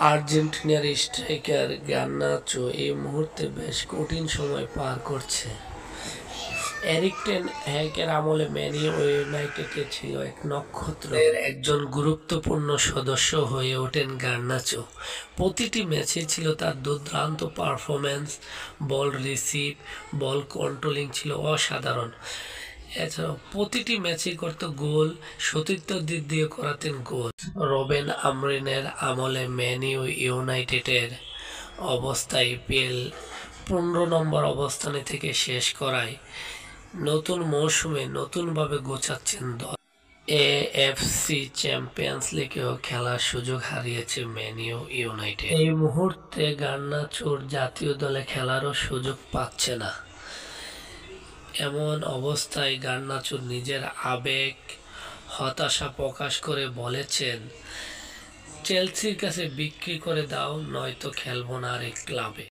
আর্জেন্টিনার striker Garnacho এই মুহূর্তে বেশ কঠিন সময় পার করছে। এরিক টেন হ্যাগের আমলে ম্যান ইউনাইটেডে ছিল এক নক্ষত্রের একজন গুরুত্বপূর্ণ সদস্য হয়ে ওঠেন গার্নাচো। প্রতিটি ম্যাচে ছিল তার দুর্দান্ত পারফরম্যান্স, বল রিসিভ, বল কন্ট্রোলিং ছিল অসাধারণ। এছাড়াও প্রতিটি ম্যাচেই করত গোল, সতীর্থর দিক দিয়ে করাতেন গোল। রবেন আমরিনের আমলে ম্যান ইউনাইটেডের অবস্থা ইপিএল 15 নম্বর অবস্থানে থেকে শেষ করায় নতুন মৌসুমে নতুনভাবে গোছাচ্ছেন দল। এএফসি চ্যাম্পিয়ন্স লিগেও খেলার সুযোগ হারিয়েছে ম্যান ইউনাইটেড। এই মুহূর্তে গার্নাচোর জাতীয় দলে খেলারও সুযোগ পাচ্ছে না। এমন অবস্থায় গার্নাচো নিজের আবেগ, হতাশা প্রকাশ করে বলেছেন, চেলসির কাছে বিক্রি করে দাও, নয়তো খেলবো না আর এই ক্লাবে।